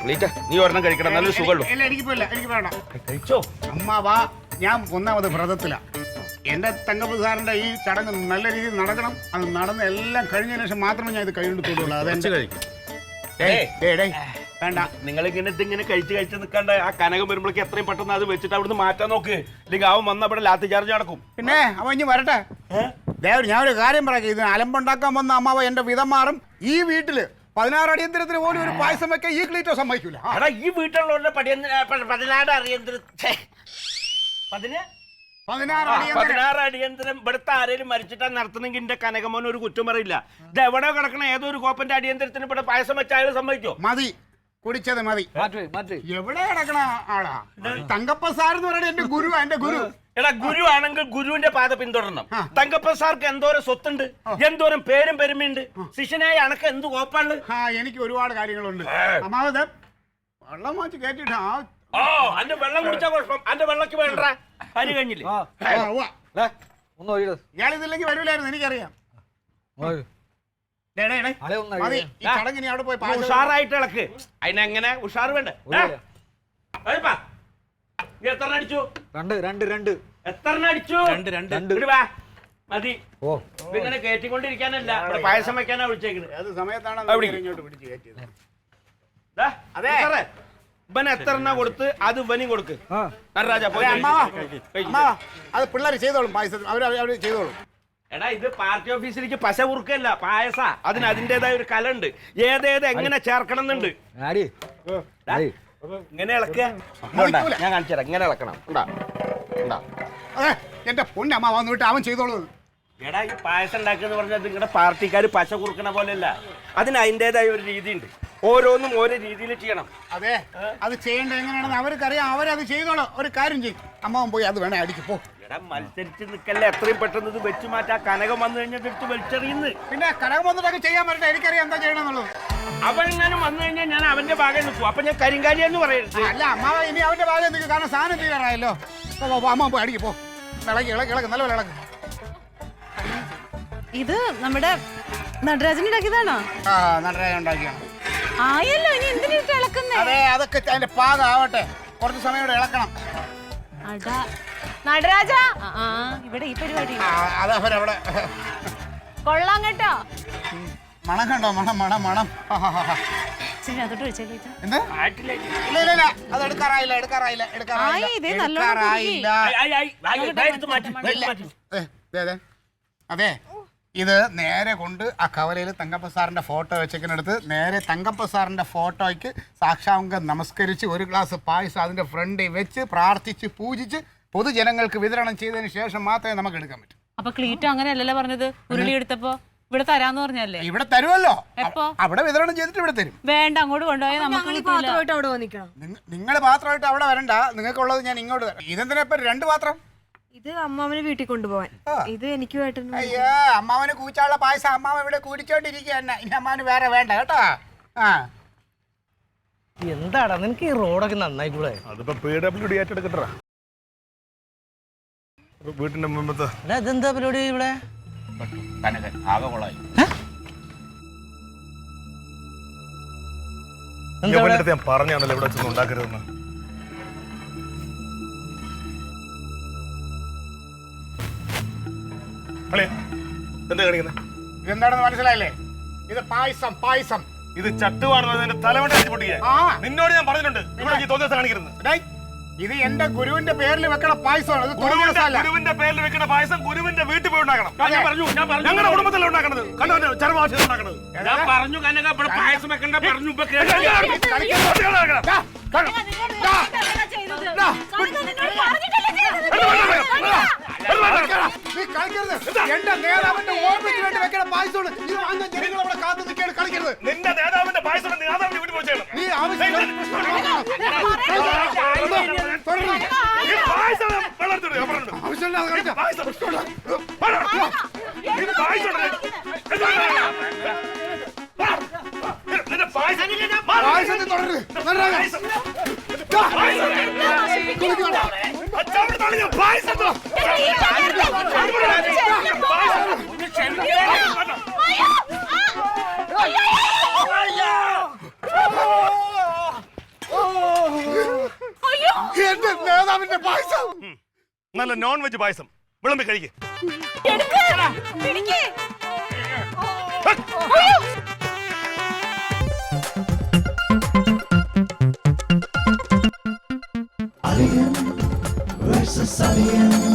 നീ ഒരെണ്ണം കഴിക്കണം, നല്ലൊരു സുഖമുള്ളൂ. എനിക്ക് വേണം. കഴിച്ചോ അമ്മാവാ, ഞാൻ ഒന്നാമത് വ്രതത്തില. എന്റെ തങ്കപ്പ സാറിന്റെ ഈ ചടങ്ങ് നല്ല രീതിയിൽ നടക്കണം. അത് നടന്ന് എല്ലാം കഴിഞ്ഞതിന് ശേഷം മാത്രമേ ഞാൻ ഇത് കൈകൊണ്ടുള്ളൂ. അതെന്റെ കഴിക്കും. വേണ്ട, നിങ്ങൾ ഇങ്ങനെ കഴിച്ച് നിൽക്കണ്ട. ആ കനകം വരുമ്പോഴേക്ക് എത്രയും പെട്ടെന്ന് അത് വെച്ചിട്ട് അവിടുന്ന് മാറ്റാൻ നോക്ക്. ഇല്ലെങ്കിൽ അവൻ വന്ന അവിടെ ലാത്തി ചാർജ് നടക്കും. പിന്നെ അവൻ ഇനി വരട്ടെ. ഞാനൊരു കാര്യം പറയാം. ഇതിന് അലമ്പുണ്ടാക്കാൻ വന്ന അമ്മാവ എന്റെ വിധം മാറും. ഈ വീട്ടില് 16 അടിയന്തരത്തിന് പോലും ഒരു പായസം വെക്കാൻ ഈ ക്ലീറ്റോ സമ്മതിക്കൂല. ഈ വീട്ടിലുള്ള 16 അടിയന്തരം ഇവിടുത്തെ ആരെങ്കിലും മരിച്ചിട്ടാ നടത്തുന്നെങ്കിൽ എന്റെ കനകമോൻ ഒരു കുറ്റം പറയില്ല. ഇത് എവിടെ കിടക്കണ ഏതോ ഒരു കോപ്പന്റെ അടിയന്തരത്തിന് ഇവിടെ പായസം വെച്ച അയാൾ സമ്മതിക്കോ? മതി, കുടിച്ചത് മതി. എവിടെ കിടക്കണ ആളാ തങ്കപ്പ സാർ എന്ന് പറയുന്നത്? എന്റെ ഗുരു, എന്റെ ഗുരു. എടാ, ഗുരു ആണെങ്കിൽ ഗുരുവിന്റെ പാത പിന്തുടരണം. തങ്കപ്പ സാർക്ക് എന്തോരം സ്വത്തുണ്ട്, എന്തോരം പേരും പെരുമയുണ്ട്. ശിഷ്യനായ അണക്ക് എന്ത് കോപ്പാണ്? എനിക്ക് ഒരുപാട് കാര്യങ്ങളുണ്ട്. അമ്മാവത് വെള്ളം വാങ്ങിച്ച് കേട്ടിട്ടാ. അന്റെ വെള്ളം കുടിച്ചാ കുഴപ്പം, അന്റെ വെള്ളക്ക് വേണ്ട. അരി കഴിഞ്ഞില്ലേ? ഇയാളിതില്ലെങ്കിൽ വരൂലായിരുന്നു, എനിക്കറിയാം. ഉഷാറായിട്ട് ഇളക്ക്. അതിനെങ്ങനെ ഉഷാറ് വേണ്ട? എത്ര അടിച്ചു? എത്ര അടിച്ചു? മതി. ഇങ്ങനെ കേറ്റിക്കൊണ്ടിരിക്കാനല്ല, പായസം വെക്കാനാ വിളിച്ചേക്കുന്നത്. അത് സമയത്താണ് ഇങ്ങോട്ട് പിടിച്ച് കയറ്റിയത്. അതെ, ഇവൻ എത്ര കൊടുത്ത് അത് ഇവനും കൊടുക്ക്. അത് പിള്ളേർ ചെയ്തോളും, പായസത്തിൽ അവര് ചെയ്തോളും. എടാ, ഇത് പാർട്ടി ഓഫീസിലേക്ക് പശ കുറുക്കല്ല, പായസ. അതിന് അതിന്റേതായ ഒരു കലുണ്ട്. ഏതേത് എങ്ങനെ ചേർക്കണം എന്നുണ്ട്. ഇങ്ങനെ ഇളക്കുക. ഞാൻ കാണിച്ചു തരാം എങ്ങനെ ഇളക്കണം. എന്റെ പൊന്നമ്മ വന്നിട്ട് അവൻ ചെയ്തോളൂ. എടാ, ഈ പായസം ഉണ്ടാക്കുന്ന പറഞ്ഞാൽ നിങ്ങളുടെ പാർട്ടിക്കാർ പശ കുറുക്കണ പോലെയല്ല. അതിന് അതിന്റേതായ ഒരു രീതിയുണ്ട്. ഓരോന്നും ഓരോ രീതിയിൽ ചെയ്യണം. അതെ, അത് ചെയ്യേണ്ടത് എങ്ങനെയാണെന്ന് അവർക്കറിയാം. അവരത് ചെയ്തോളൂ. ഒരു കാര്യം ചെയ്യും, അമ്മാവൻ പോയി അത് വേണേ അടിക്ക് പോ. എടാ, മത്സരിച്ച് നിൽക്കല്ലേ, എത്രയും പെട്ടെന്ന് ഇത് വെച്ച് മാറ്റാ. കനകം വന്നു കഴിഞ്ഞാൽ എടുത്ത് വലിച്ചെറിയുന്നു. പിന്നെ കനകം വന്നിട്ടൊക്കെ ചെയ്യാൻ പറ്റട്ടെ, എനിക്കറിയാം എന്താ ചെയ്യണമെന്നുള്ളത്. അവനെങ്ങാനും വന്നു കഴിഞ്ഞാൽ ഞാൻ അവന്റെ ഭാഗം നിൽക്കും. അപ്പൊ ഞാൻ കരിങ്കാലി എന്ന് പറയരുത്. അല്ല അമ്മാവ, ഇനി അവന്റെ ഭാഗം നിൽക്കും. കാരണം സാധനം തീരാറായല്ലോ. അമ്മ പോയി അടിക്ക് പോ. ഇളക്ക് നല്ല പോലെ ഇളക്ക്. ഇത് നമ്മുടെ നടരാജൻ ഉണ്ടാക്കിയതാണോ? നടരാജൻ ഉണ്ടാക്കിയാണ്. ആയല്ലോ, ഇനി എന്തിനാ ഇളക്കുന്നേ? അതെ, അതൊക്കെ അതിന്റെ പാകം ആവട്ടെ. കുറച്ച് സമയം ഇവിടെ ഇളക്കണം. നടരാജ, ഇവിടെ ഈ പരിപാടി അതവരവിടെ കൊള്ളാം കേട്ടോ. മണം കണ്ടോ? മണം മണം മണം. ശരി, അതോട്ട് വെച്ചേക്ക. എന്ത്? ഇല്ല, അത് എടുക്കാറായില്ല. അതെ, ഇത് നേരെ കൊണ്ട് ആ കവലയിൽ തങ്കപ്പ സാറിന്റെ ഫോട്ടോ വെച്ചെടുത്ത് നേരെ തങ്കപ്പ സാറിന്റെ ഫോട്ടോയ്ക്ക് സാക്ഷാംഗം നമസ്കരിച്ച് ഒരു ഗ്ലാസ് പായസം അതിന്റെ ഫ്രണ്ടിൽ വെച്ച് പ്രാർത്ഥിച്ച് പൂജിച്ച് പൊതുജനങ്ങൾക്ക് വിതരണം ചെയ്തതിന് ശേഷം മാത്രമേ നമുക്ക് എടുക്കാൻ പറ്റൂ. അപ്പൊ ക്ലീറ്റോ അങ്ങനെയല്ലല്ലോ പറഞ്ഞത്? ഉരുളി എടുത്തപ്പോ ഇവിടെ തരാന്ന് പറഞ്ഞല്ലേ? ഇവിടെ തരുമല്ലോ. എപ്പോ? അവിടെ വിതരണം ചെയ്തിട്ട് ഇവിടെ തരും. വേണ്ട, അങ്ങോട്ട് കൊണ്ടുപോയാൽ നമുക്ക് നിങ്ങൾ പാത്രമായിട്ട് അവിടെ വരണ്ട. നിങ്ങൾക്കുള്ളത് ഞാൻ ഇങ്ങോട്ട് തരാം. ഇതെന്തിനാ ഇപ്പൊ 2 പാത്രം? ഇത് അമ്മാവന് വീട്ടിൽ കൊണ്ടുപോവാൻ. ഇത് എനിക്ക് അയ്യോ, അമ്മാവന് കൂച്ചാനുള്ള പായസം അമ്മാവൻ ഇവിടെ കുടിച്ചോണ്ടിരിക്കുക. ഇനി അമ്മാവന് വേറെ വേണ്ട കേട്ടോ. എന്താടാ നിനക്ക് ഈ റോഡൊക്കെ നന്നായി കൂടെ? അതിപ്പോ PWD ഏറ്റെടുക്കട്ടാ വീട്ടിന്റെ മുമ്പത്തെ. ഇതെന്താ പരിപാടി ഇവിടെ? ആകെ കൊള്ളായി. ഞാൻ പറഞ്ഞാണല്ലോ ഇവിടെ വെച്ചൊന്നും ഉണ്ടാക്കരുതെന്ന്. എന്താ കാണിക്കുന്നത്? ഇതെന്താണെന്ന് മനസ്സിലായില്ലേ? ഇത് പായസം. ഇത് ചട്ടുവാണെന്ന് തലവണ്ടി പൊട്ടിക്കുക. നിന്നോട് ഞാൻ പറഞ്ഞിട്ടുണ്ട് ഇവിടെ തോന്നിയ കാണിക്കരുത്. ഇത് എന്റെ ഗുരുവിന്റെ പേരിൽ വെക്കണ പായസമാണ്. ഗുരുവിന്റെ പേരിൽ വെക്കണ പായസം ഗുരുവിന്റെ വീട്ടിൽ പോയി ഉണ്ടാക്കണം. ഞങ്ങളുടെ കുടുംബത്തിലാണ് ഉണ്ടാക്കണത്. കണ്ടോ ചരമാശ ഉണ്ടാക്കണത്. ഞാൻ പറഞ്ഞു കനക ഇവിടെ പായസം വെക്കണ്ട പറഞ്ഞു. എന്റെ നേതാവിന്റെ ഓർമ്മയ്ക്ക് വേണ്ടി വെക്കണ പായസമാണ്. ജനങ്ങളവിടെ കാത്തു നിൽക്കാണ്. കളിക്കരുത്. നിന്റെ നേതാവിന്റെ പായസം നേതാവിന്റെ വീട്ടിൽ പോയി ചെയ്യണം. നീ ആവശ്യം നല്ല നോൺ വെജ് പായസം വിളമ്പി കഴിക്കേ. Alien versus Alien.